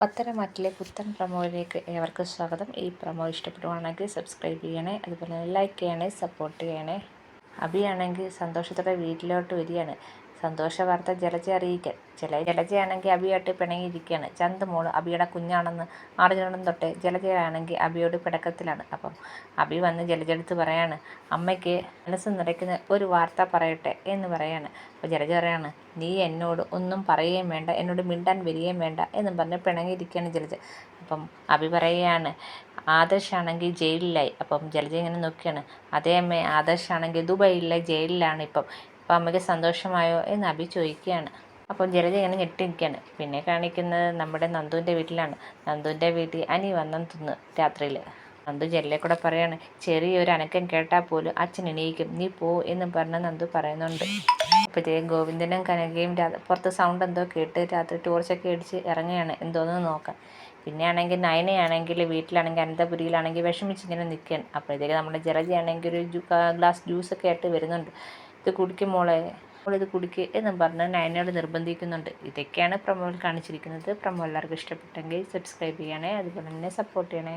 പത്തരമാറ്റിലെ പുത്തൻ പ്രൊമോയിലേക്ക് ഏവർക്കും സ്വാഗതം. ഈ പ്രൊമോ ഇഷ്ടപ്പെടുവാണെങ്കിൽ സബ്സ്ക്രൈബ് ചെയ്യണേ, അതുപോലെ ലൈക്ക് ചെയ്യണേ, സപ്പോർട്ട് ചെയ്യണേ. അഭിയാണെങ്കിൽ സന്തോഷത്തോടെ വീട്ടിലോട്ട് വരികയാണ്. സന്തോഷ വാർത്ത ജലജയെ അറിയിക്കാൻ. ജലജയാണെങ്കിൽ അഭിയായിട്ട് പിണങ്ങിയിരിക്കുകയാണ്. ചന്തുമോൾ അഭിയുടെ കുഞ്ഞാണെന്ന് ആടുജനം തൊട്ടേ ജലജയാണെങ്കിൽ അഭിയോട് പിടക്കത്തിലാണ്. അപ്പം അഭി വന്ന് ജലജയെടുത്ത് പറയാണ്, അമ്മയ്ക്ക് മനസ്സ് നിറയ്ക്കുന്ന ഒരു വാർത്ത പറയട്ടെ എന്ന് പറയാണ്. അപ്പോൾ ജലജ പറയാണ്, നീ എന്നോട് ഒന്നും പറയുകയും വേണ്ട, എന്നോട് മിണ്ടാൻ വരികയും വേണ്ട എന്നും പറഞ്ഞ് പിണങ്ങിയിരിക്കുകയാണ് ജലജ. അപ്പം അഭി പറയുകയാണ്, ആദർശാണെങ്കിൽ ജയിലിലായി. അപ്പം ജലജ ഇങ്ങനെ നോക്കിയാണ്. അതേ അമ്മേ, ആദർശാണെങ്കിൽ ദുബൈയിലെ ജയിലിലാണ് ഇപ്പം അമ്മയ്ക്ക് സന്തോഷമായോ എന്ന് അഭി ചോദിക്കുകയാണ്. അപ്പോൾ ജലജ ഇങ്ങനെ ഞെട്ടിരിക്കുകയാണ്. പിന്നെ കാണിക്കുന്നത് നമ്മുടെ നന്ദുവിൻ്റെ വീട്ടിലാണ്. നന്ദുവിൻ്റെ വീട്ടിൽ അനി വന്നെന്ന് തിന്ന് രാത്രിയിൽ. നന്ദു ജലയെ കൂടെ പറയാണ്, ചെറിയൊരു അനക്കം കേട്ടാൽ പോലും അച്ഛൻ എണീക്കും, നീ പോ എന്നും പറഞ്ഞ് നന്ദു പറയുന്നുണ്ട്. അപ്പോഴത്തേക്കും ഗോവിന്ദനും കനകയും പുറത്ത് സൗണ്ട് എന്തോ കേട്ട് രാത്രി ടോർച്ചൊക്കെ അടിച്ച് ഇറങ്ങുകയാണ് എന്തോന്ന് നോക്കാൻ. പിന്നെ ആണെങ്കിൽ നയനയാണെങ്കിൽ വീട്ടിലാണെങ്കിൽ അനന്തപുരിയിലാണെങ്കിൽ വിഷമിച്ചിങ്ങനെ നിൽക്കുകയാണ്. അപ്പോഴത്തേക്ക് നമ്മുടെ ജലജയാണെങ്കിൽ ഒരു ഗ്ലാസ് ജ്യൂസൊക്കെ ആയിട്ട് വരുന്നുണ്ട്. ഇത് കുടിക്കും മോളെ, ഇത് കുടിക്കുക എന്നും പറഞ്ഞ് നയനയോട് നിർബന്ധിക്കുന്നുണ്ട്. ഇതൊക്കെയാണ് പ്രൊമോയിൽ കാണിച്ചിരിക്കുന്നത്. പ്രൊമോ എല്ലാവർക്കും ഇഷ്ടപ്പെട്ടെങ്കിൽ സബ്സ്ക്രൈബ് ചെയ്യണേ, അതുപോലെ തന്നെ സപ്പോർട്ട് ചെയ്യണേ.